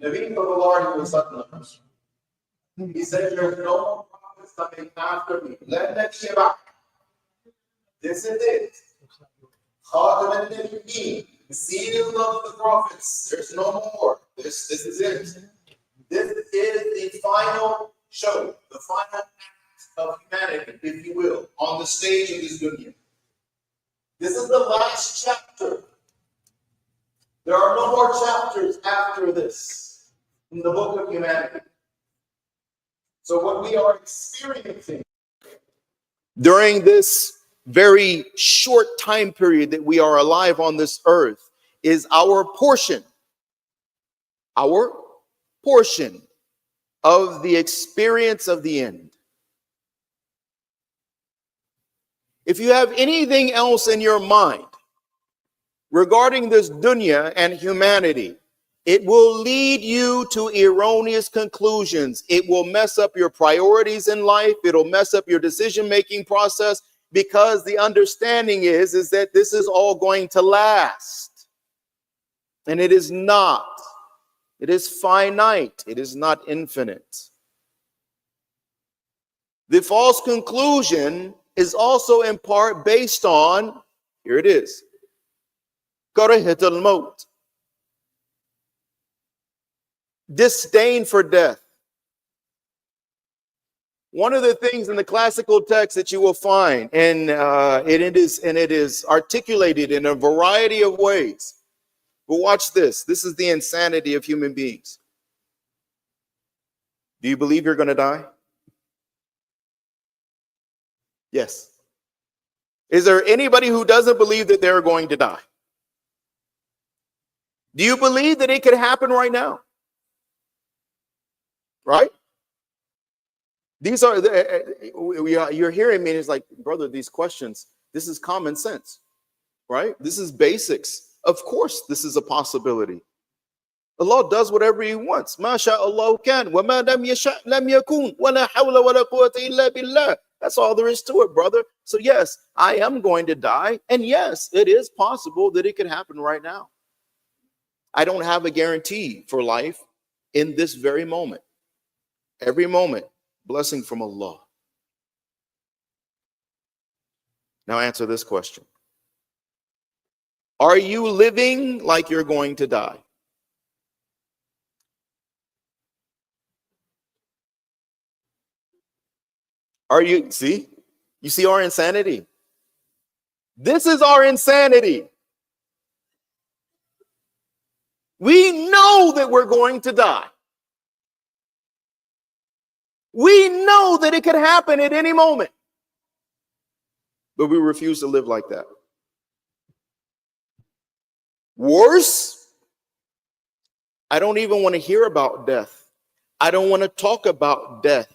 Nabi sallallahu alaihi wasallam, he said, there's no more prophets coming after me. Let them sheba. This is it. Khatam al-Nabiyyin, the seal of the prophets. There's no more. This is it. This is the final show, the final act of humanity, if you will, on the stage of this dunya. This is the last chapter. There are no more chapters after this in the book of humanity. So what we are experiencing during this very short time period that we are alive on this earth is our portion of the experience of the end. If you have anything else in your mind regarding this dunya and humanity, it will lead you to erroneous conclusions. It will mess up your priorities in life. It'll mess up your decision-making process, because the understanding is that this is all going to last. And it is not. It is finite. It is not infinite. The false conclusion is also in part based on, here it is, karahat al-maut, disdain for death. One of the things in the classical text that you will find, and it is articulated in a variety of ways. But watch this. This is the insanity of human beings. Do you believe you're going to die? Yes. Is there anybody who doesn't believe that they're going to die? Do you believe that it could happen right now? Right? These are, you're hearing me, and it's like, brother, these questions, this is common sense, right? This is basics. Of course, this is a possibility. Allah does whatever He wants. Ma sha Allah can, wa ma lam yasha lam yakun, wa la hawla wa la quwwata illa billah. That's all there is to it, brother. So yes, I am going to die, and yes, it is possible that it could happen right now. I don't have a guarantee for life in this very moment. Every moment, blessing from Allah. Now answer this question. Are you living like you're going to die? Are you, see? You see our insanity? This is our insanity. We know that we're going to die. We know that it could happen at any moment. But we refuse to live like that. Worse, I don't even want to hear about death. I don't want to talk about death.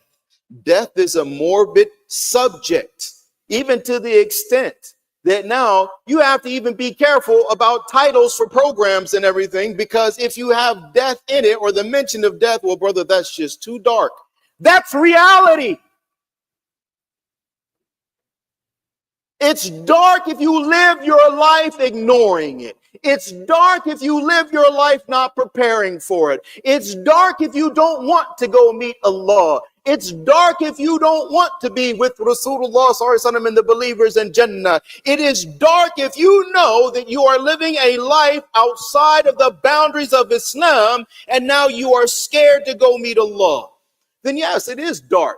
Death is a morbid subject, even to the extent that now you have to even be careful about titles for programs and everything, because if you have death in it or the mention of death, well, brother, that's just too dark. That's reality. It's dark if you live your life ignoring it. It's dark if you live your life not preparing for it. It's dark if you don't want to go meet Allah. It's dark if you don't want to be with Rasulullah sallallahu alaihi wasallam and the believers in Jannah. It is dark if you know that you are living a life outside of the boundaries of Islam, and now you are scared to go meet Allah. Then yes, it is dark.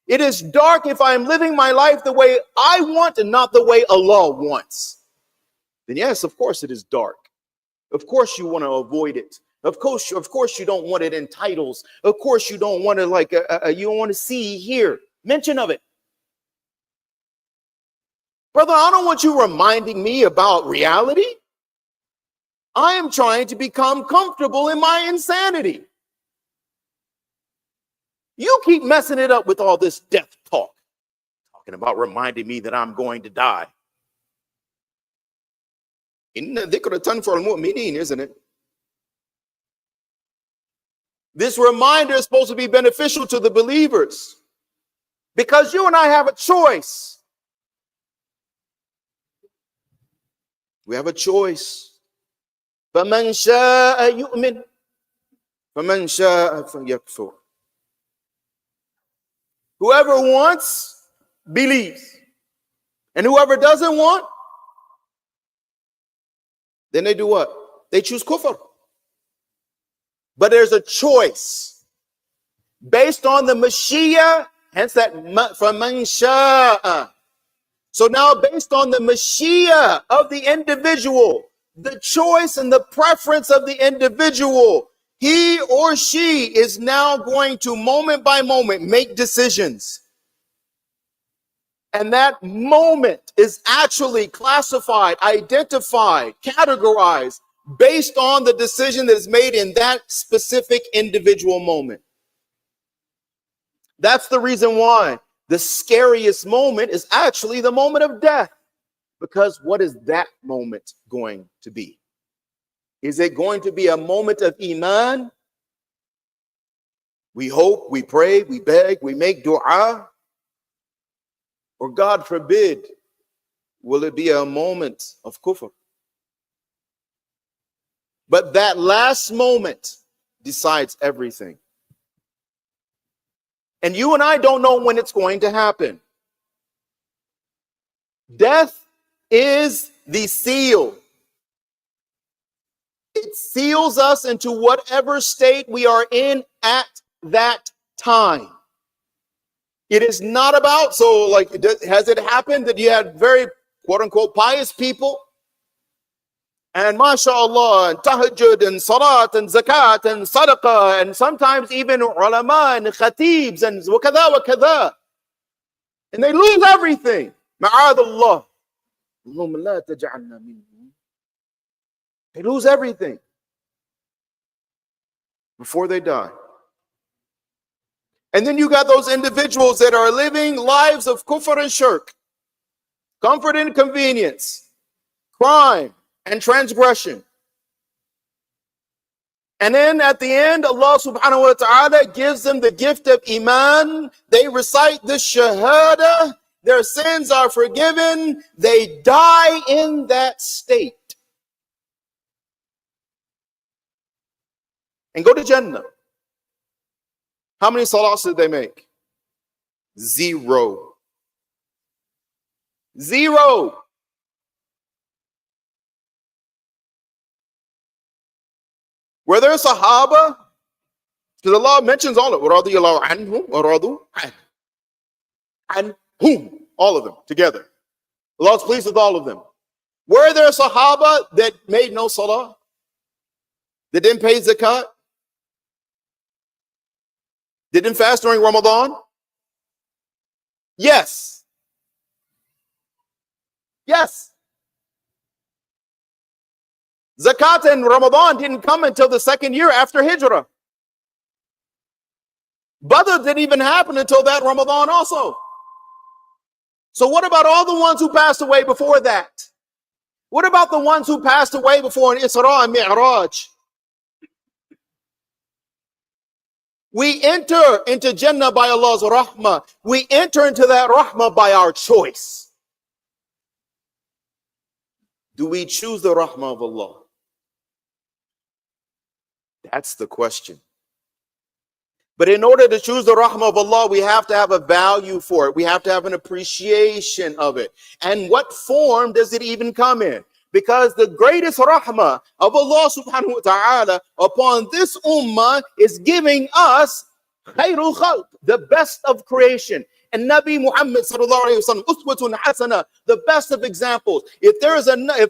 It is dark if I am living my life the way I want and not the way Allah wants. Then yes, of course it is dark. Of course you want to avoid it. Of course you don't want it in titles. Of course you don't want to you don't want to see, hear mention of it. Brother, I don't want you reminding me about reality. I am trying to become comfortable in my insanity. You keep messing it up with all this death talk. Talking about reminding me that I'm going to die. Inna dhikratan for al-mu'minin, isn't it? This reminder is supposed to be beneficial to the believers, because you and I have a choice. We have a choice. فَمَنْ شَاءَ يُؤْمِنْ فَمَنْ شَاءَ فَلْيَكْفُرْ. Whoever wants, believes. And whoever doesn't want, then they do what? They choose kufr. But there's a choice based on the Mashiach, hence that فَمَنْ شَاءَ. So now based on the Mashiach of the individual, the choice and the preference of the individual, he or she is now going to moment by moment make decisions. And that moment is actually classified, identified, categorized based on the decision that is made in that specific individual moment. That's the reason why the scariest moment is actually the moment of death. Because what is that moment going to be? Is it going to be a moment of iman? We hope, we pray, we beg, we make dua. Or God forbid, will it be a moment of kufr? But that last moment decides everything. And you and I don't know when it's going to happen. Death is the seal. It seals us into whatever state we are in at that time. It is not about, so like, has it happened that you had very quote unquote pious people and mashallah and tahajjud and salat and zakat and sadaqah and sometimes even ulama and khatibs and wakadha wakadha, and they lose everything? Ma'adallah. They lose everything before they die. And then you got those individuals that are living lives of kufr and shirk, comfort and convenience, crime and transgression. And then at the end, Allah subhanahu wa ta'ala gives them the gift of iman. They recite the shahada. Their sins are forgiven. They die in that state and go to Jannah. How many salahs did they make? Zero. Zero. Were there Sahaba? Because Allah mentions all of it. Radiyallahu anhum wa radu anhum. All of them together. Allah is pleased with all of them. Were there Sahaba that made no salah? That didn't pay zakat? Didn't fast during Ramadan? Yes. Yes. Zakat and Ramadan didn't come until the second year after Hijrah. Badr didn't even happen until that Ramadan also. So what about all the ones who passed away before that? What about the ones who passed away before an Isra and Mi'raj? We enter into Jannah by Allah's rahmah. We enter into that rahmah by our choice. Do we choose the rahmah of Allah? That's the question. But in order to choose the rahmah of Allah, we have to have a value for it. We have to have an appreciation of it. And what form does it even come in? Because the greatest rahmah of Allah subhanahu wa ta'ala upon this ummah is giving us khairul khalq, the best of creation. And Nabi Muhammad sallallahu alayhi wa sallam, uswatun hasana, the best of examples. If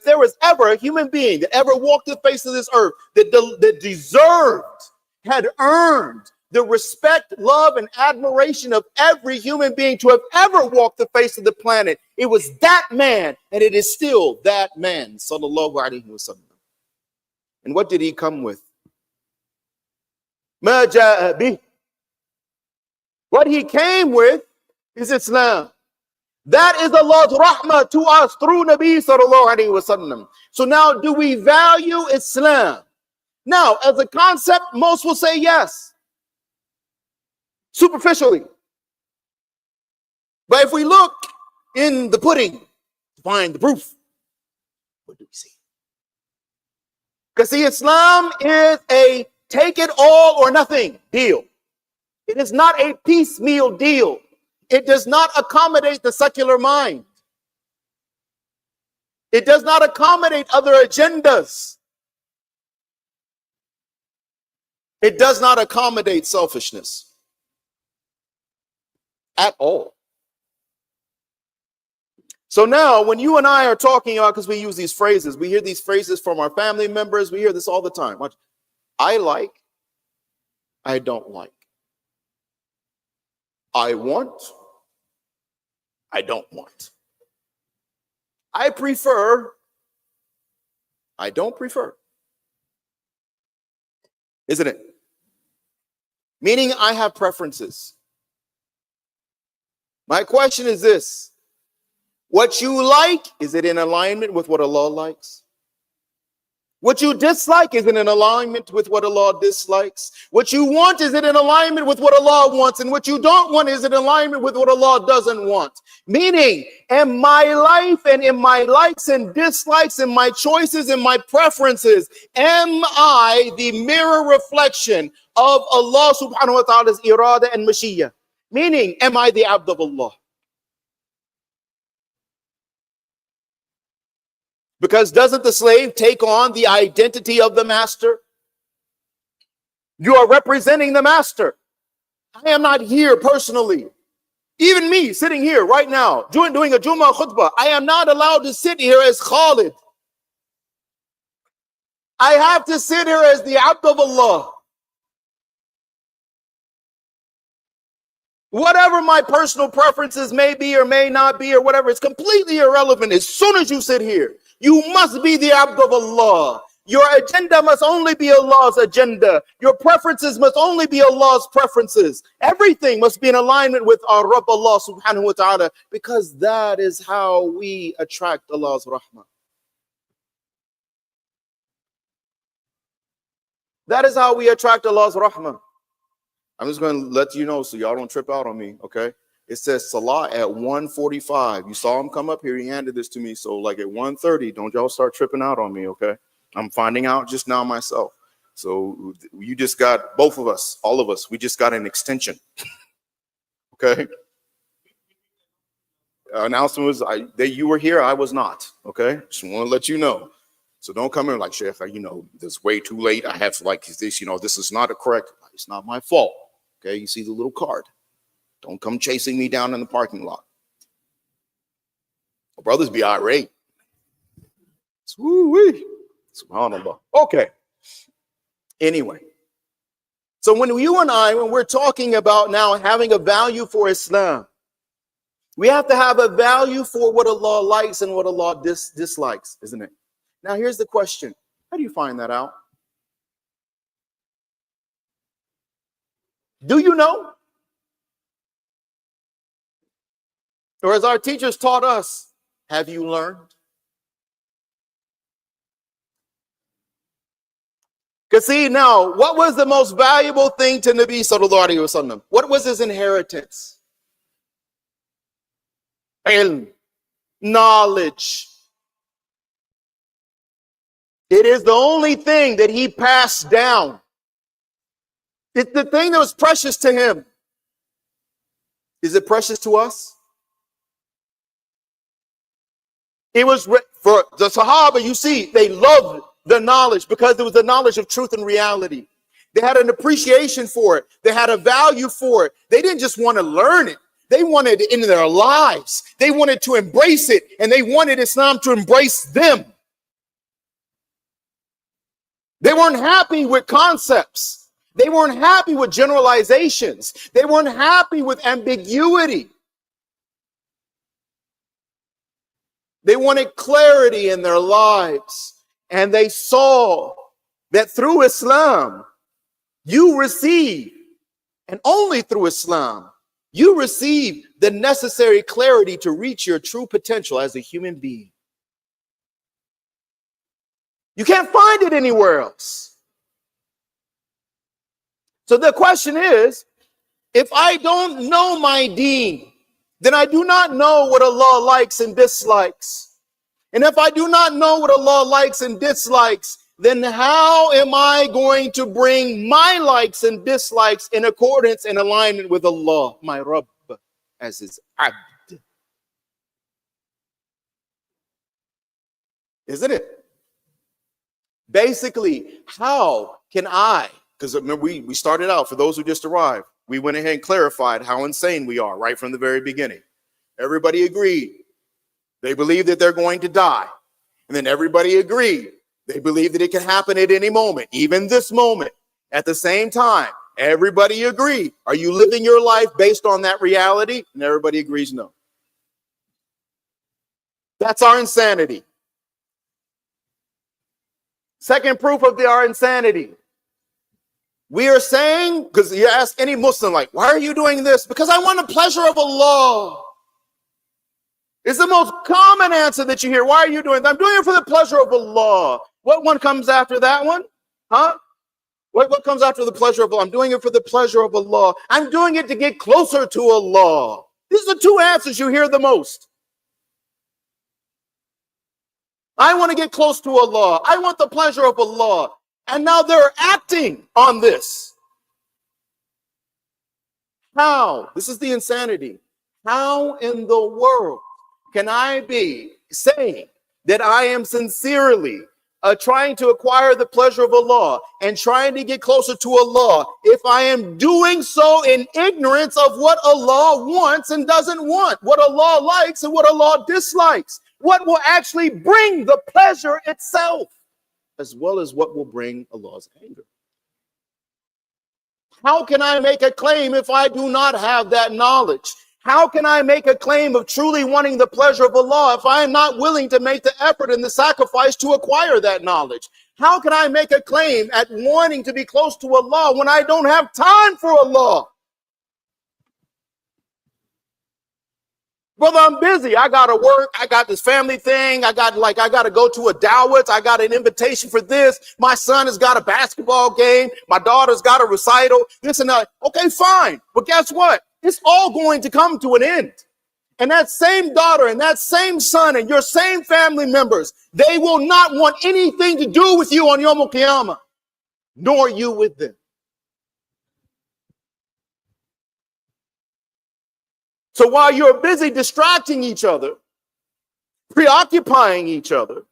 there was ever a human being that ever walked the face of this earth that deserved, had earned the respect, love, and admiration of every human being to have ever walked the face of the planet, it was that man, and it is still that man, sallallahu alaihi wasallam. And what did he come with? Ma ja'a bih. What he came with is Islam. That is Allah's rahmah to us through Nabi sallallahu alaihi wasallam. So now, do we value Islam? Now, as a concept, most will say yes. Superficially. But if we look in the pudding to find the proof, what do we see? Because see, Islam is a take it all or nothing deal. It is not a piecemeal deal. It does not accommodate the secular mind. It does not accommodate other agendas. It does not accommodate selfishness at all. So now when you and I are talking about, because we use these phrases, we hear these phrases from our family members, we hear this all the time. Watch. I like, I don't like. I want, I don't want. I prefer, I don't prefer. Isn't it? Meaning I have preferences. My question is this. What you like, is it in alignment with what Allah likes? What you dislike, is it in alignment with what Allah dislikes? What you want, is it in alignment with what Allah wants? And what you don't want, is it in alignment with what Allah doesn't want? Meaning, in my life and in my likes and dislikes and my choices and my preferences, am I the mirror reflection of Allah subhanahu wa ta'ala's irada and mashiyah? Meaning, am I the abd of Allah? Because doesn't the slave take on the identity of the master? You are representing the master. I am not here personally. Even me sitting here right now, doing a Jummah khutbah, I am not allowed to sit here as Khalid. I have to sit here as the abd of Allah. Whatever my personal preferences may be or may not be or whatever, it's completely irrelevant. As soon as you sit here, you must be the abd of Allah. Your agenda must only be Allah's agenda. Your preferences must only be Allah's preferences. Everything must be in alignment with our Rabb Allah subhanahu wa ta'ala, because that is how we attract Allah's rahmah. That is how we attract Allah's rahmah. I'm just going to let you know so y'all don't trip out on me, okay? It says Salah at 1:45. You saw him come up here. He handed this to me. So like at 1:30, don't y'all start tripping out on me, okay? I'm finding out just now myself. So you just got, both of us, all of us, we just got an extension, okay? Announcement was that you were here. I was not, okay? Just want to let you know. So don't come in like, Shaykh, you know, this way too late. I have like this, you know, this is not a correct, it's not my fault, okay? You see the little card. Don't come chasing me down in the parking lot. Brothers be irate. Woo-wee. SubhanAllah. Okay. Anyway. So when you and I, when we're talking about now having a value for Islam, we have to have a value for what Allah likes and what Allah dislikes, isn't it? Now here's the question. How do you find that out? Do you know? Or as our teachers taught us, have you learned? Because see now, what was the most valuable thing to Nabi sallallahu alayhi wa sallam? What was his inheritance? Ilm, knowledge. It is the only thing that he passed down. It's the thing that was precious to him. Is it precious to us? It was for the Sahaba, you see, they loved the knowledge because it was the knowledge of truth and reality. They had an appreciation for it. They had a value for it. They didn't just want to learn it. They wanted it in their lives. They wanted to embrace it, and they wanted Islam to embrace them. They weren't happy with concepts. They weren't happy with generalizations. They weren't happy with ambiguity. They wanted clarity in their lives. And they saw that through Islam, you receive, and only through Islam, you receive the necessary clarity to reach your true potential as a human being. You can't find it anywhere else. So the question is, if I don't know my deen, then I do not know what Allah likes and dislikes. And if I do not know what Allah likes and dislikes, then how am I going to bring my likes and dislikes in accordance and alignment with Allah, my Rabb, as his abd? Isn't it? Basically, how can I, because remember we started out, for those who just arrived, we went ahead and clarified how insane we are right from the very beginning. Everybody agreed. They believe that they're going to die. And then everybody agreed. They believe that it can happen at any moment, even this moment. At the same time, everybody agreed. Are you living your life based on that reality? And everybody agrees no. That's our insanity. Second proof of our insanity. We are saying, because you ask any Muslim, like, why are you doing this? Because I want the pleasure of Allah. It's the most common answer that you hear. Why are you doing that? I'm doing it for the pleasure of Allah. What one comes after that one? Huh? What comes after the pleasure of Allah? I'm doing it for the pleasure of Allah. I'm doing it to get closer to Allah. These are the two answers you hear the most. I want to get close to Allah. I want the pleasure of Allah. And now they're acting on this. How? This is the insanity. How in the world can I be saying that I am sincerely trying to acquire the pleasure of Allah and trying to get closer to Allah if I am doing so in ignorance of what Allah wants and doesn't want, what Allah likes and what Allah dislikes, what will actually bring the pleasure itself, as well as what will bring Allah's anger? How can I make a claim if I do not have that knowledge? How can I make a claim of truly wanting the pleasure of Allah if I am not willing to make the effort and the sacrifice to acquire that knowledge? How can I make a claim at wanting to be close to Allah when I don't have time for Allah? Brother, I'm busy. I got to work. I got this family thing. I got to go to a dawah. I got an invitation for this. My son has got a basketball game. My daughter's got a recital. This and that. Okay, fine. But guess what? It's all going to come to an end. And that same daughter and that same son and your same family members, they will not want anything to do with you on Yawm al-Qiyamah, nor you with them. So while you're busy distracting each other, preoccupying each other,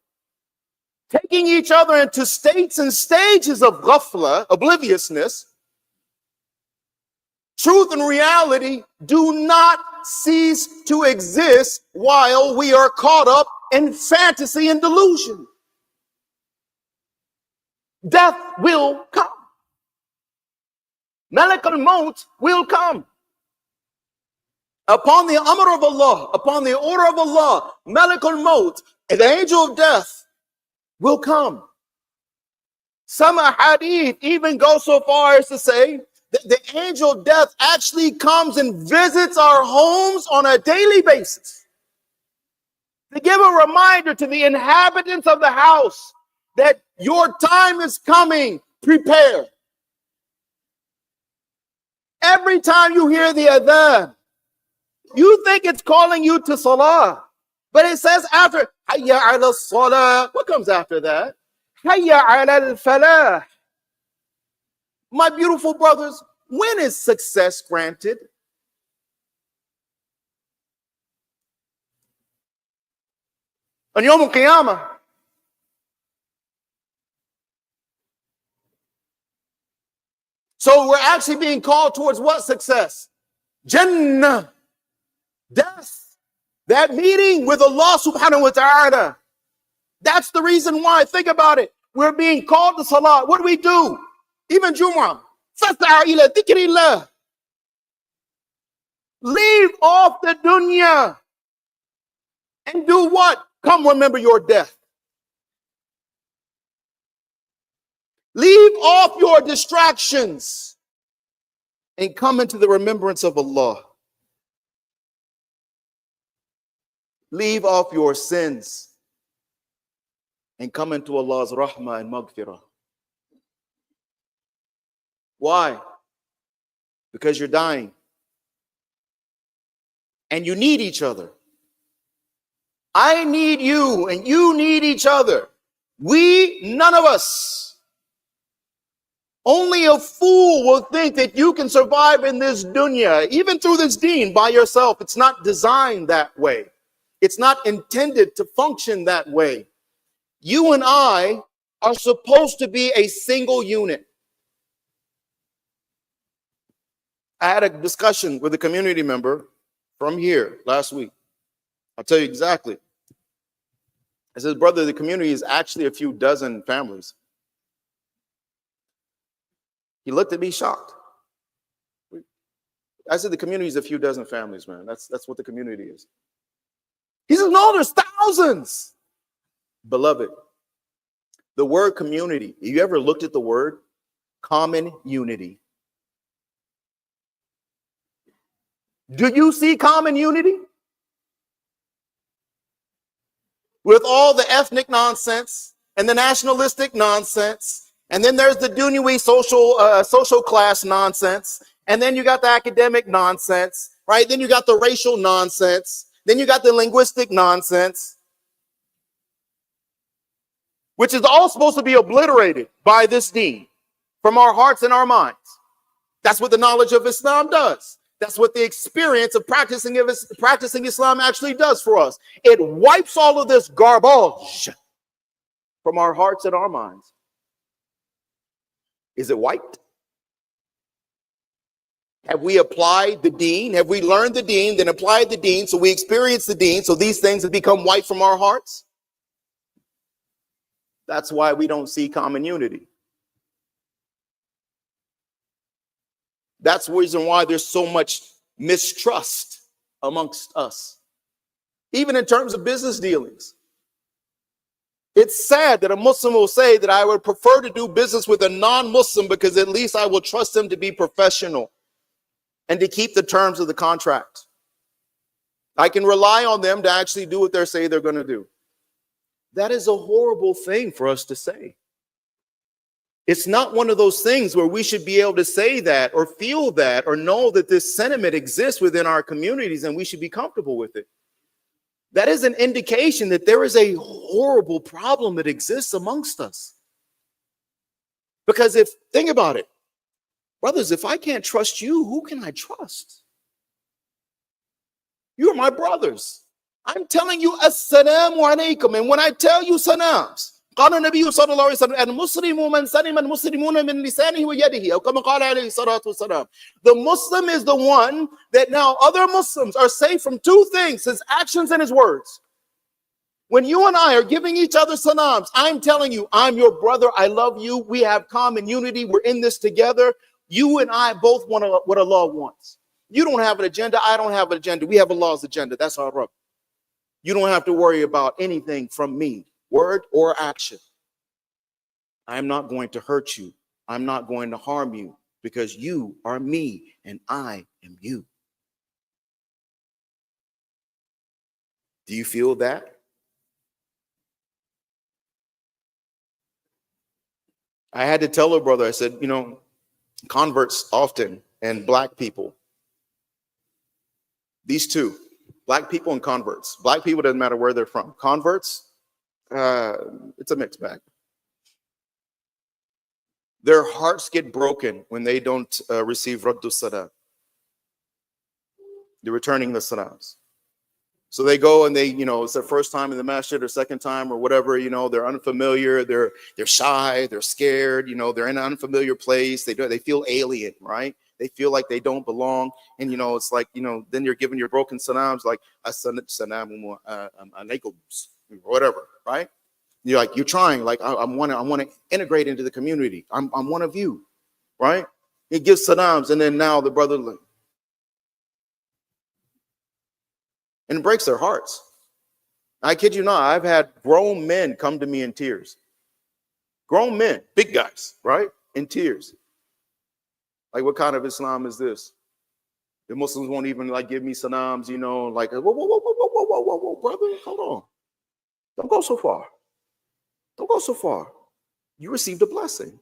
taking each other into states and stages of ghafla, obliviousness, truth and reality do not cease to exist while we are caught up in fantasy and delusion. Death will come. Malak al-Maut will come. Upon the amr of Allah, upon the order of Allah, Malak al-Maut, the angel of death, will come. Some hadith even go so far as to say that the angel of death actually comes and visits our homes on a daily basis to give a reminder to the inhabitants of the house that your time is coming, prepare. Every time you hear the adhan, you think it's calling you to salah, but it says after, hayya ala salah. What comes after that? Hayya ala al-falah. My beautiful brothers, when is success granted? On Yawm al-Qiyamah. So we're actually being called towards what success? Jannah. Death. That meeting with Allah subhanahu wa ta'ala. That's the reason why. Think about it. We're being called to salah. What do we do? Even Jummah. فَاسْعَ إِلَى ذِكْرِ اللَّهِ. Leave off the dunya. And do what? Come remember your death. Leave off your distractions and come into the remembrance of Allah. Leave off your sins and come into Allah's rahmah and maghfirah. Why? Because you're dying. And you need each other. I need you and you need each other. None of us. Only a fool will think that you can survive in this dunya, even through this deen, by yourself. It's not designed that way. It's not intended to function that way. You and I are supposed to be a single unit. I had a discussion with a community member from here last week. I'll tell you exactly. I said, brother, the community is actually a few dozen families. He looked at me shocked. I said, the community is a few dozen families, man. That's what the community is. He says, no, there's thousands. Beloved, the word community, you ever looked at the word? Common unity. Do you see common unity? With all the ethnic nonsense and the nationalistic nonsense, and then there's the Dunyawi social class nonsense, and then you got the academic nonsense, right? Then you got the racial nonsense, then you got the linguistic nonsense, which is all supposed to be obliterated by this deen from our hearts and our minds. That's what the knowledge of Islam does. That's what the experience of practicing Islam actually does for us. It wipes all of this garbage from our hearts and our minds. Is it wiped? Have we applied the deen? Have we learned the deen, then applied the deen, so we experience the deen, so these things have become wiped from our hearts? That's why we don't see common unity. That's the reason why there's so much mistrust amongst us, even in terms of business dealings. It's sad that a Muslim will say that I would prefer to do business with a non-Muslim because at least I will trust them to be professional and to keep the terms of the contract. I can rely on them to actually do what they say they're going to do. That is a horrible thing for us to say. It's not one of those things where we should be able to say that or feel that or know that this sentiment exists within our communities and we should be comfortable with it. That is an indication that there is a horrible problem that exists amongst us. Because think about it, brothers, if I can't trust you, who can I trust? You're my brothers. I'm telling you, assalamu alaikum. And when I tell you salams, قال النبي صلى الله عليه وسلم المسلم من سلم المسلمون من لسانه ويده أو كما قال عليه الصلاة والسلام. The Muslim is the one that now other Muslims are safe from two things, his actions and his words. When you and I are giving each other salams, I'm telling you, I'm your brother, I love you, we have common unity, we're in this together. You and I both want what Allah wants. You don't have an agenda, I don't have an agenda. We have Allah's agenda, that's our Rabb. You don't have to worry about anything from me, word or action. I'm not going to hurt you. I'm not going to harm you because you are me and I am you. Do you feel that? I had to tell her brother, I said, converts often and black people, these two, black people and converts. Black people, doesn't matter where they're from. Converts, it's a mixed bag. Their hearts get broken when they don't receive Raddu Salam. They're returning the salams. So they go and it's their first time in the masjid or second time or whatever, they're unfamiliar, they're shy, they're scared, they're in an unfamiliar place, they feel alien, right? They feel like they don't belong. And, it's like, then you're giving your broken salams like, assalamu alaikum, whatever, right? You're trying, like, I want to integrate into the community. I'm one of you, right? He gives salams, and then now the brother, and it breaks their hearts. I kid you not, I've had grown men come to me in tears. Grown men, big guys, right? In tears. Like, what kind of Islam is this? The Muslims won't even give me salams, like, whoa, brother, hold on. Don't go so far. Don't go so far. You received a blessing.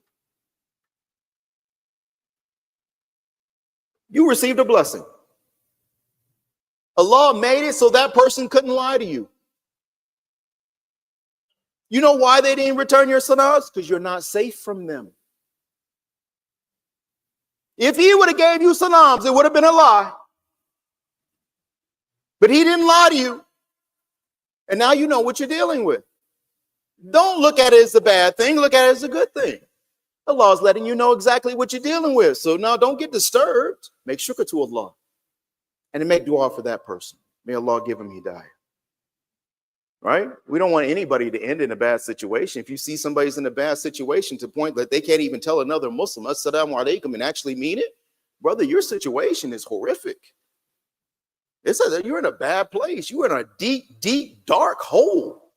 You received a blessing. Allah made it so that person couldn't lie to you. You know why they didn't return your salams? Because you're not safe from them. If he would have gave you salams, it would have been a lie. But he didn't lie to you. And now you know what you're dealing with. Don't look at it as a bad thing. Look at it as a good thing. Allah is letting you know exactly what you're dealing with. So now don't get disturbed. Make shukr to Allah. And then make dua for that person. May Allah give him hidayah. Right? We don't want anybody to end in a bad situation. If you see somebody's in a bad situation to the point that they can't even tell another Muslim, assalamu alaikum, and actually mean it, brother, your situation is horrific. It says that you're in a bad place. You're in a deep, deep, dark hole.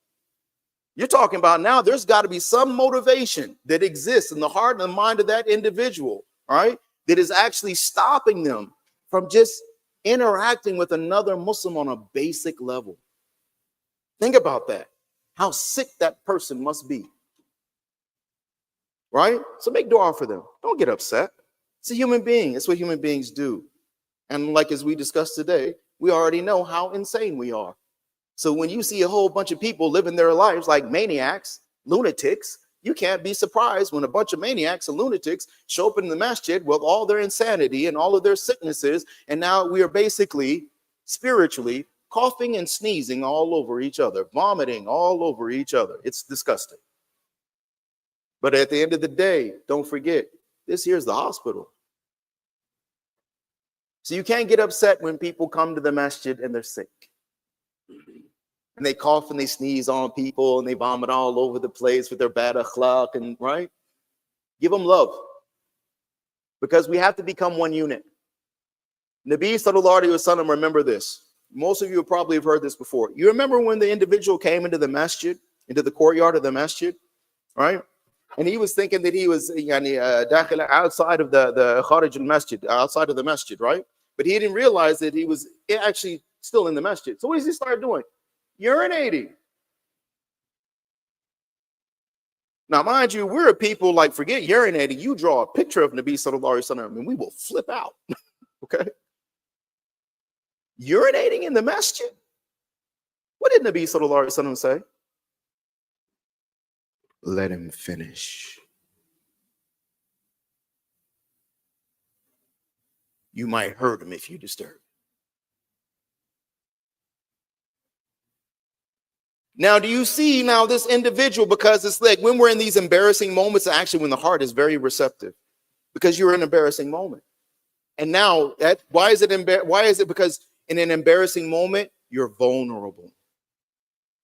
You're talking about now there's got to be some motivation that exists in the heart and the mind of that individual, all right, that is actually stopping them from just interacting with another Muslim on a basic level. Think about that. How sick that person must be. Right? So make dua for them. Don't get upset. It's a human being. It's what human beings do. And like as we discussed today, we already know how insane we are. So when you see a whole bunch of people living their lives like maniacs, lunatics, you can't be surprised when a bunch of maniacs and lunatics show up in the masjid with all their insanity and all of their sicknesses. And now we are basically spiritually coughing and sneezing all over each other, vomiting all over each other. It's disgusting. But at the end of the day, don't forget, this here's the hospital. So you can't get upset when people come to the masjid and they're sick. And they cough and they sneeze on people and they vomit all over the place with their bad akhlaq, and right? Give them love. Because we have to become one unit. Nabi sallallahu alaihi wasallam, remember this. Most of you probably have heard this before. You remember when the individual came into the masjid, into the courtyard of the masjid, right? And he was thinking that he was outside of the kharij al-masjid, outside of the masjid, right? But he didn't realize that he was actually still in the masjid. So what does he start doing? Urinating. Now, mind you, we're people like, forget urinating. You draw a picture of Nabi sallallahu alaihi wasallam and we will flip out. Okay? Urinating in the masjid? What did Nabi sallallahu alaihi wasallam say? Let him finish. You might hurt him if you disturb. Now, do you see now this individual, because it's like when we're in these embarrassing moments, actually when the heart is very receptive, because you're in an embarrassing moment. And now why is it because in an embarrassing moment, you're vulnerable.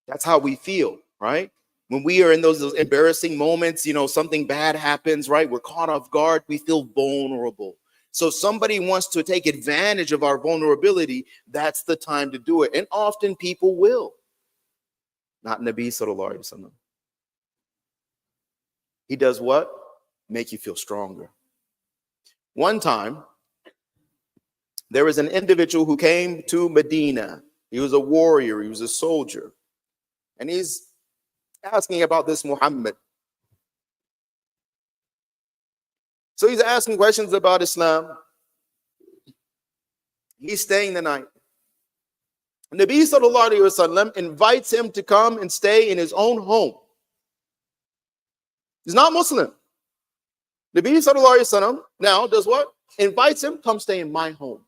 That's how we feel, right? When we are in those embarrassing moments, you know, something bad happens, right? We're caught off guard. We feel vulnerable. So somebody wants to take advantage of our vulnerability. That's the time to do it. And often people will. Not Nabi sallallahu alaihi wasallam. He does what? Make you feel stronger. One time, there was an individual who came to Medina. He was a warrior. He was a soldier. And he's asking about this Muhammad. So he's asking questions about Islam. He's staying the night. Nabi sallallahu alaihi wasallam invites him to come and stay in his own home. He's not Muslim. Nabi sallallahu alaihi wasallam now does what? Invites him, come stay in my home.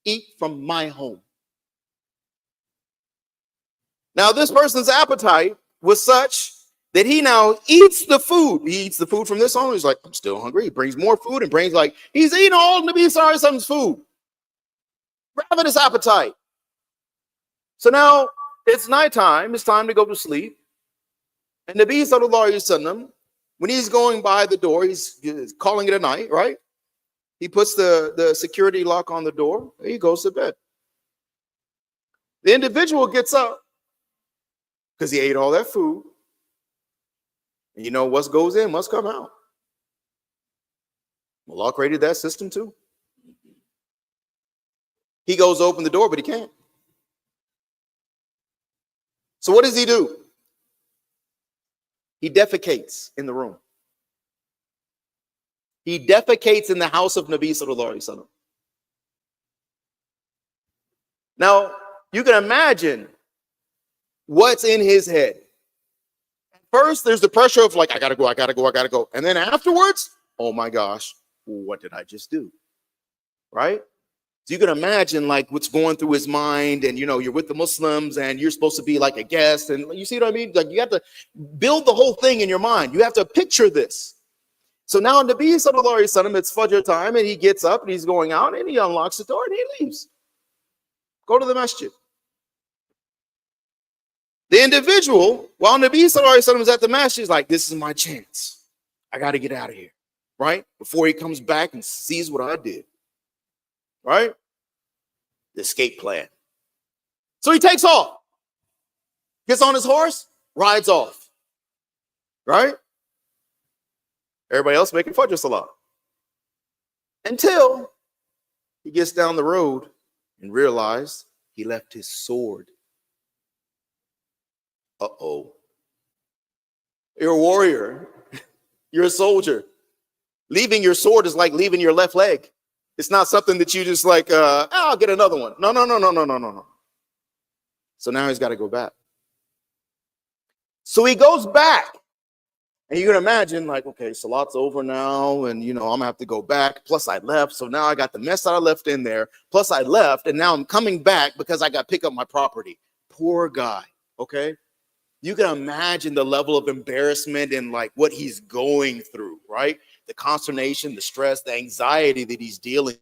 Eat from my home. Now this person's appetite was such that he now eats the food. He eats the food from this home. He's like, I'm still hungry. He brings more food and brings he's eating all Nabi sallallahu alaihi wasallam's food. Ravenous appetite. So now it's nighttime. It's time to go to sleep. And Nabi sallallahu alaihi wasallam, when he's going by the door, he's calling it a night, right? He puts the security lock on the door. He goes to bed. The individual gets up because he ate all that food. And you know what goes in must come out. Allah created that system too. He goes to open the door, but he can't. So what does he do? He defecates in the room. He defecates in the house of Nabi sallallahu alaihi wasallam. Now, you can imagine what's in his head. At First, there's the pressure of like, I gotta go, I gotta go, I gotta go. And then afterwards, oh my gosh, what did I just do? Right? So you can imagine like what's going through his mind, and you're with the Muslims and you're supposed to be like a guest. And you see what I mean? Like you have to build the whole thing in your mind. You have to picture this. So now in Nabi Sallallahu Alaihi Wasallam, it's Fajr time, and he gets up and he's going out and he unlocks the door and he leaves. Go to the masjid. The individual, while Nabi Sallallahu Alaihi Wasallam is at the masjid, is like, this is my chance. I got to get out of here, right? Before he comes back and sees what I did, right? The escape plan. So he takes off, gets on his horse, rides off, right? Everybody else making Fajr Salah. Until he gets down the road and realized he left his sword. Uh-oh. You're a warrior. You're a soldier. Leaving your sword is like leaving your left leg. It's not something that you just like, I'll get another one. No. So now he's got to go back. So he goes back. And you can imagine, like, okay, Salat's over now, and I'm gonna have to go back. Plus, I left, so now I got the mess that I left in there. Plus, I left, and now I'm coming back because I got to pick up my property. Poor guy. Okay, you can imagine the level of embarrassment and like what he's going through, right? The consternation, the stress, the anxiety that he's dealing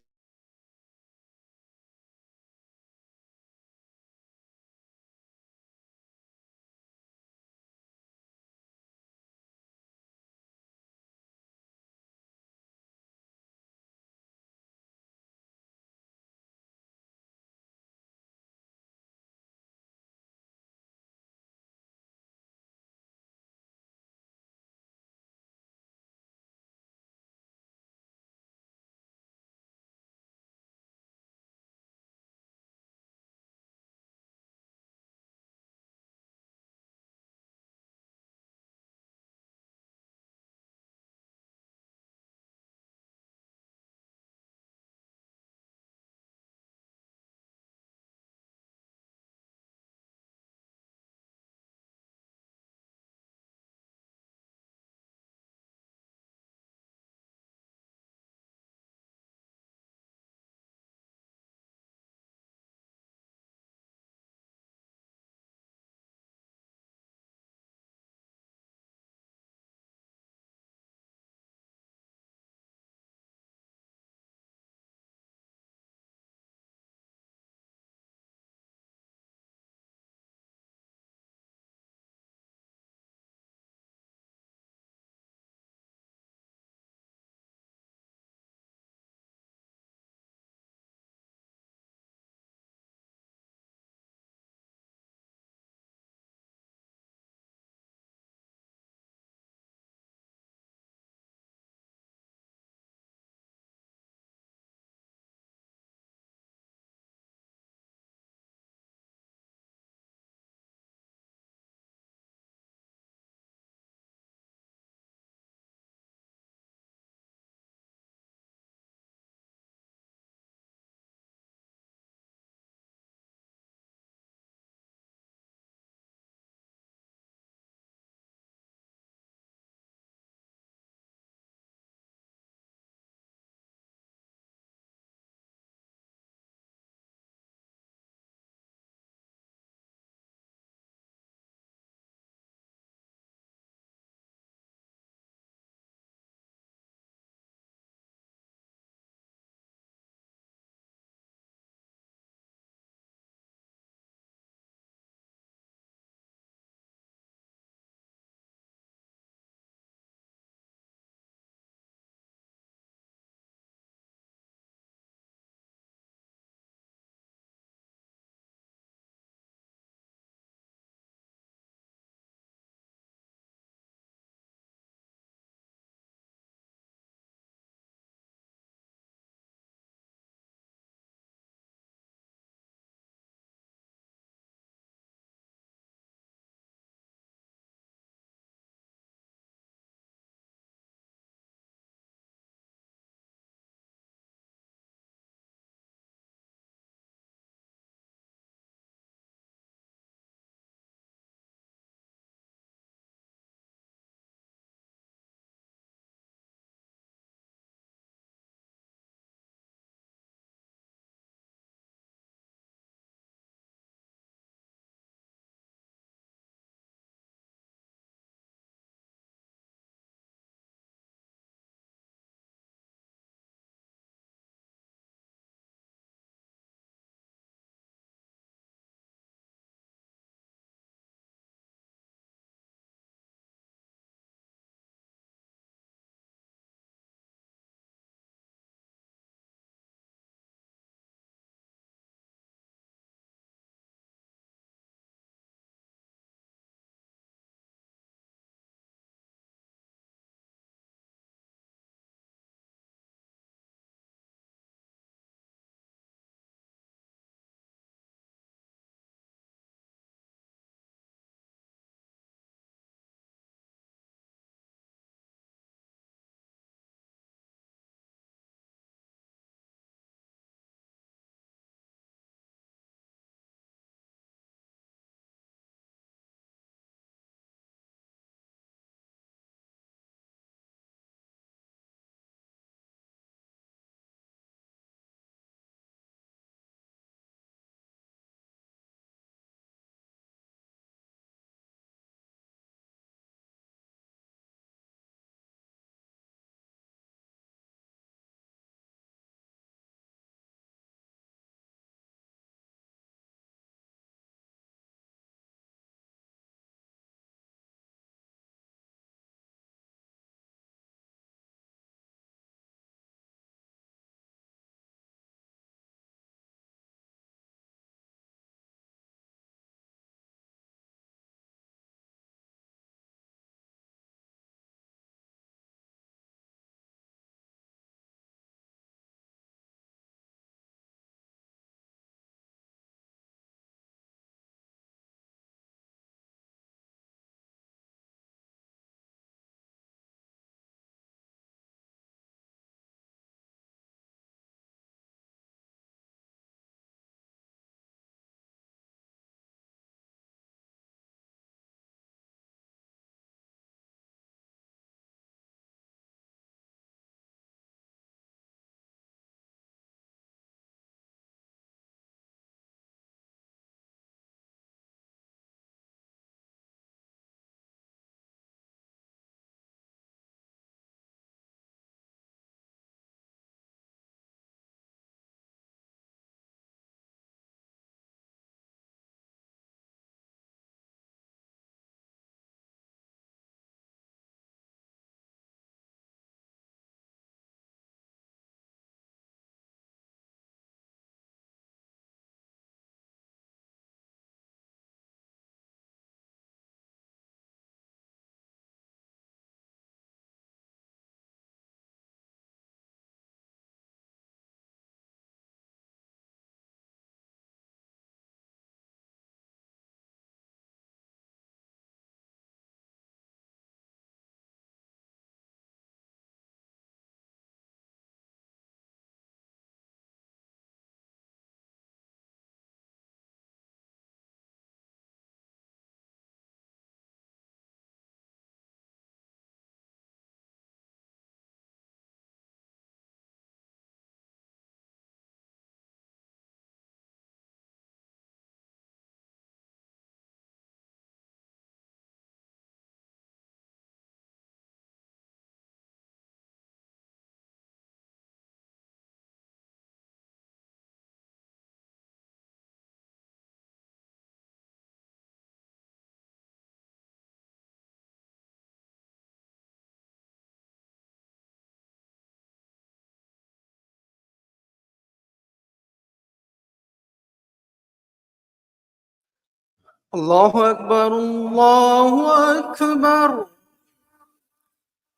الله أكبر الله أكبر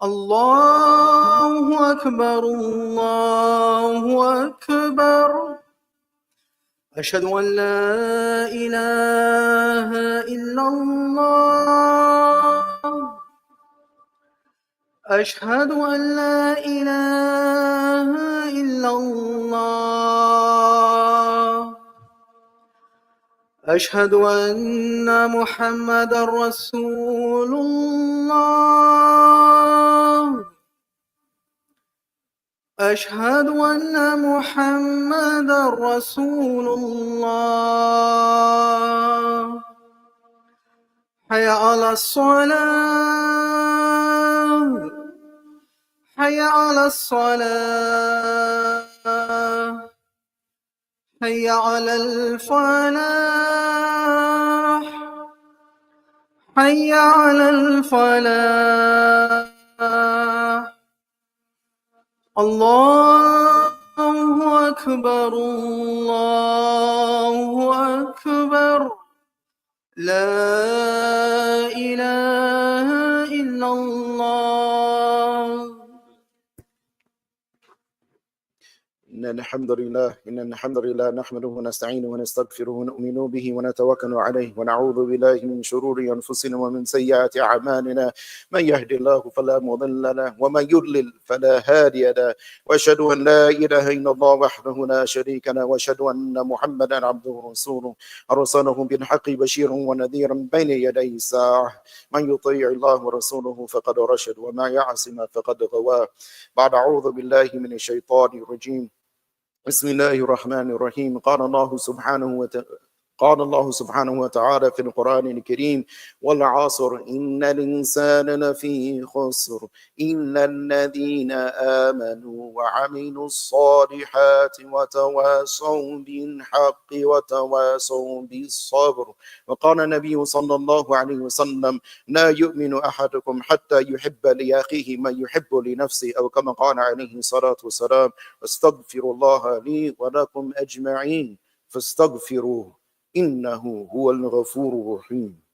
الله أكبر الله أكبر أشهد أن لا إله إلا الله أشهد أن لا إله إلا الله أشهد أن محمدا رسول الله أشهد أن محمدا رسول الله حي على الصلاة حي على الصلاة حي على الفلاح حي على الفلاح الله أكبر الله أكبر لا إله إلا الله إن الحمد لله نحمده ونستعينه ونستغفره ونؤمن به ونتوكل عليه ونعوذ بالله من شرور أنفسنا ومن سيئات أعمالنا من يهد الله فلا مضل له ومن يضلل فلا هادي له وأشهد أن لا إله إلا الله وحده لا شريك له وأشهد أن محمدا عبده ورسوله أرسله بالحق بشيرا ونذيرا بين يدي الساعة من يطيع الله ورسوله فقد رشد وما يعصم فقد غوى بعد أعوذ بالله من الشيطان الرجيم بسم الله الرحمن الرحيم قال الله سبحانه وتعالى في القرآن الكريم والعصر إن الإنسان لفي خسر إلا الذين آمنوا وعملوا الصالحات وتواصوا بالحق وتواصوا بالصبر وقال النبي صلى الله عليه وسلم لا يؤمن أحدكم حتى يحب لأخيه ما يحب لنفسه أو كما قال عليه الصلاة والسلام واستغفر الله لي ولكم أجمعين فاستغفروه إنه هو الغفور الرحيم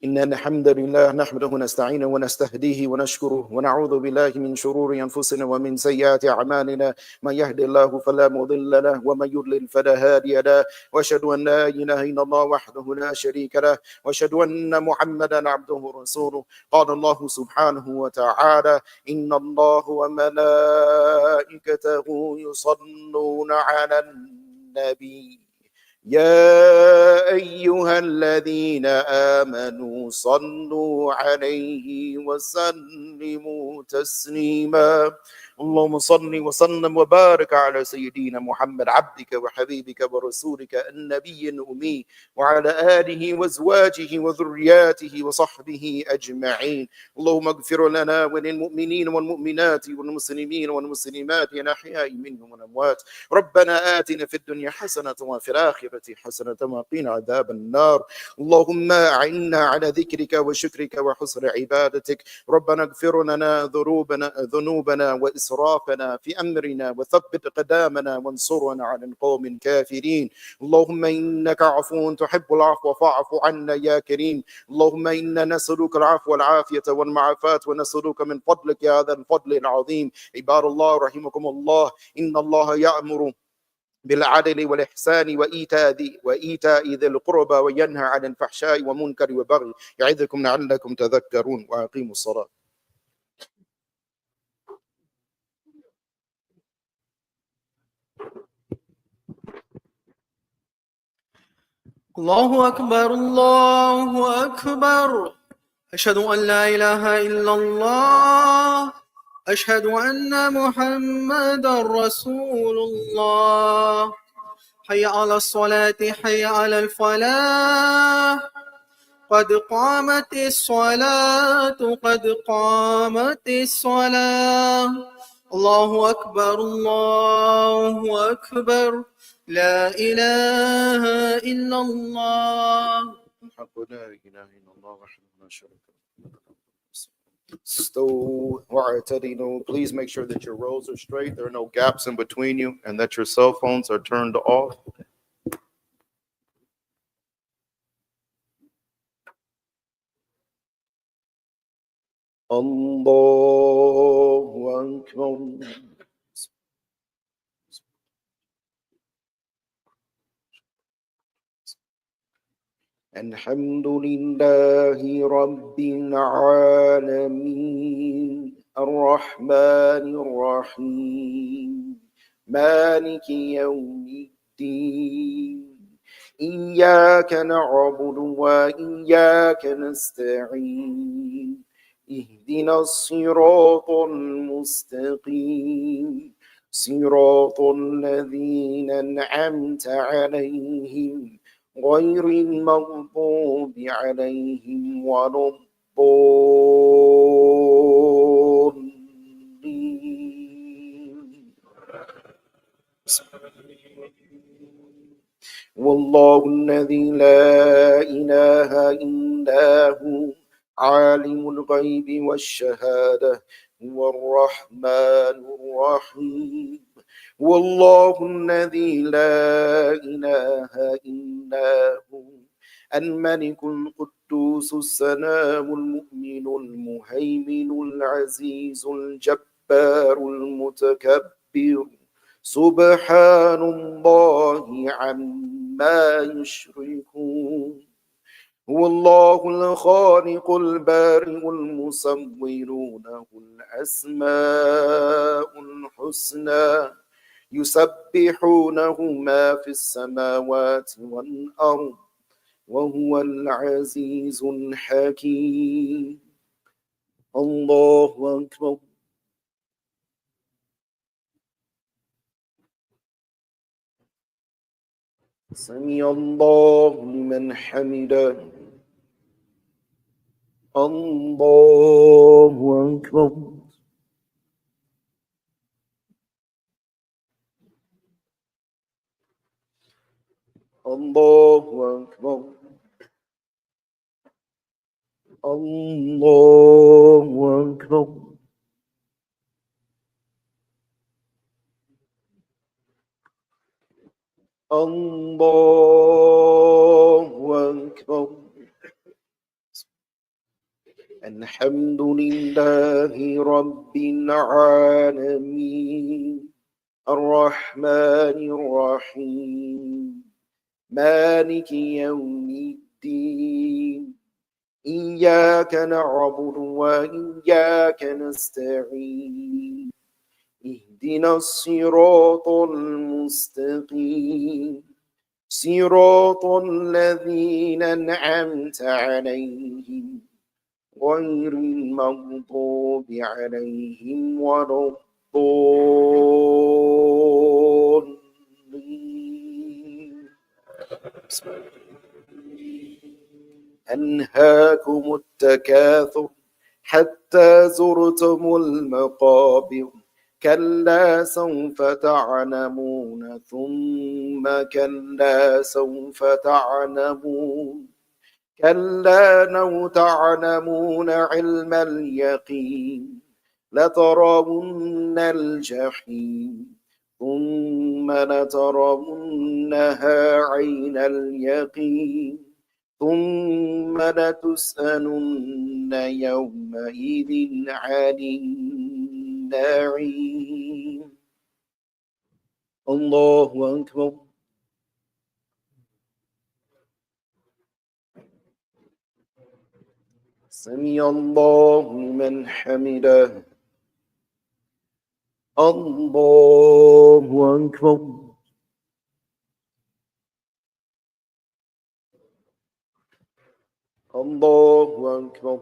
إن الحمد لله نحمده ونستعينه ونستهديه ونشكره ونعوذ بالله من شرور أنفسنا ومن سيئات أعمالنا من يهد الله فلا مضل له ومن يضلل فلا هادي له وأشهد أن لا إله إلا الله وحده لا شريك له وأشهد أن محمدا عبده ورسوله قال الله سبحانه وتعالى إن الله وملائكته يصلون على النبي يا أيها الذين آمنوا صلوا عليه وسلموا تسليما اللهم صل وسلم وبارك على سيدنا محمد عبدك وحبيبك ورسولك النبي الأمي وعلى آله وأزواجه وذرياته وصحبه أجمعين اللهم اغفر لنا وللمؤمنين والمؤمنات والمسلمين والمسلمات الأحياء منهم والأموات ربنا آتنا في الدنيا حسنة وفي الآخرة حسنة وقنا عذاب النار اللهم أعنا على ذكرك وشكرك وحسن عبادتك ربنا اغفر لنا ذنوبنا وإسرافنا في أمرنا وثبت قدامنا وانصرنا على القوم الكافرين اللهم إنك عفو تحب العفو فاعف عنا يا كريم اللهم إنا نسألك العفو والعافية والمعافاة ونسألك من فضلك هذا الفضل العظيم عباد الله رحمكم الله إن الله يأمر بالعدل والإحسان وإيتاء ذي القربى وينهى عن الفحشاء والمنكر والبغي يعظكم لعلكم تذكرون وأقيموا الصلاة الله أكبر الله أكبر أشهد أن لا إله إلا الله أشهد أن محمدا رسول الله حي على الصلاة حي على الفلاح قد قامت الصلاة قد قامت الصلاة الله أكبر الله أكبر لا إله إلا الله الحق لا إله إلا الله وحده لا شريك له Please make sure that your rows are straight. There are no gaps in between you, and that your cell phones are turned off. Allahu Akbar. الحمد لله رب العالمين الرحمن الرحيم مالك يوم الدين إياك نعبد وإياك نستعين اهدنا الصراط المستقيم صراط الذين أنعمت عليهم غير المغضوب عليهم ولا الضالين. والله الذي لا إله إلا هو عالم الغيب والشهادة هو الرحمن الرحيم. والله الذي لا إله إلا هو الملك القدوس السلام المؤمن المهيمن العزيز الجبار المتكبر سبحان الله عما يشركون. هو الله الخالق البارئ المصور له الأسماء الحسنى يسبحونه ما في السماوات والأرض وهو العزيز الحكيم. الله أكبر. سمع الله لمن حمده. الله أكبر. الله أكبر. الله أكبر. الله أكبر. الحمد لله رب العالمين الرحمن الرحيم مالك يوم الدين إياك نعبد وإياك نستعين اهدنا الصراط المستقيم صراط الذين أنعمت عليهم غير المغضوب عليهم ولا الضالين. أنهاكم التكاثر حتى زرتم المقابر كلا سوف تعلمون ثم كلا سوف تعلمون كلا لو تعلمون علم اليقين لترون الجحيم ثم لترونها عين اليقين ثم لتسألن يومئذ عن النعيم. الله أكبر. سمع الله لمن حمده. الله أكبر. الله أكبر.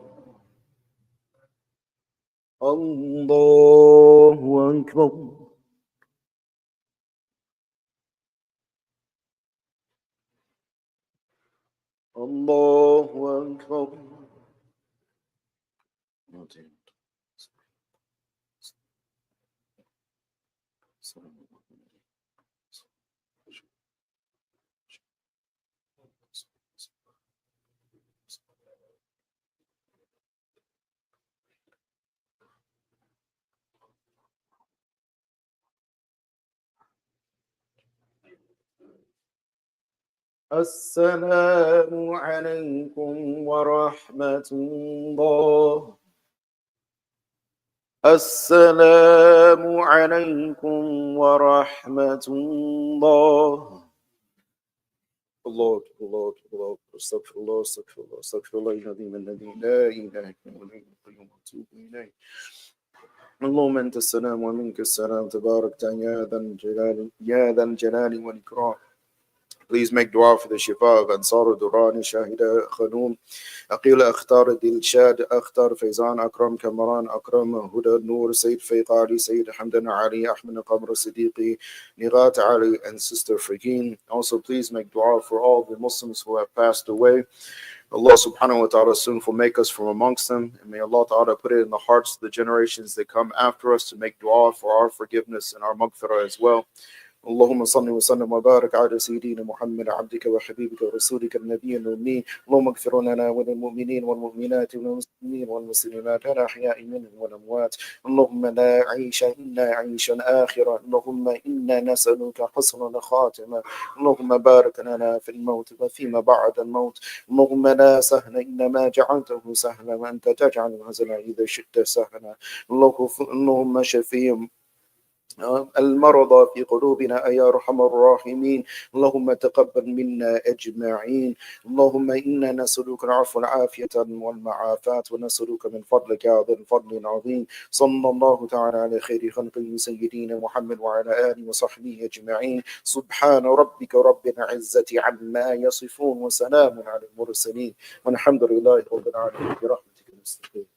الله أكبر. الله أكبر. السلام عليكم ورحمة الله. السلام عليكم ورحمة الله. الله الله الله استغفر الله استغفر الله استغفر الله العظيم الذي لا إله إلا هو الحي القيوم وأتوب إليه. اللهم أنت السلام ومنك السلام تبارك يا ذا الجلال والإكرام. Please make dua for the Shifa of Ansar Durrani, Shahida Khanum, Aqila Akhtar, Dilshad Akhtar, Faizan Akram, Kamaran Akram, Huda Noor, Sayyid Faiq Ali, Sayyid Hamdan Ali, Ahmed Qamr Siddiqi, Nighat Ali, and Sister Fragin. Also, please make dua for all the Muslims who have passed away. Allah subhanahu wa ta'ala soon will make us from amongst them. And may Allah ta'ala put it in the hearts of the generations that come after us to make dua for our forgiveness and our maghfirah as well. اللهم صل وسلم وبارك على سيدنا محمد عبدك وحبيبك ورسولك النبي الأمي. اللهم اغفر لنا وللمؤمنين والمؤمنات والمسلمين والمسلمات الأحياء منهم والأموات. اللهم لا عيش إلا عيش آخرة. اللهم إنا نسألك حسن الخاتمة. اللهم بارك لنا في الموت وفيما بعد الموت. اللهم لا سهل إلا ما جعلته سهلا وأنت تجعل الحزن إذا شئت سهلا. اللهم شفيهم المرضى في قلوبنا يا أرحم الراحمين. اللهم تقبل منا أجمعين. اللهم إنا نسألك العفو والعافية والمعافاة ونسألك من فضلك هذا الفضل العظيم. صلى الله تعالى على خير خلقه سيدنا محمد وعلى آله وصحبه أجمعين. سبحان ربك رب العزة عما يصفون وسلام على المرسلين والحمد لله رب العالمين برحمتك نستغيث.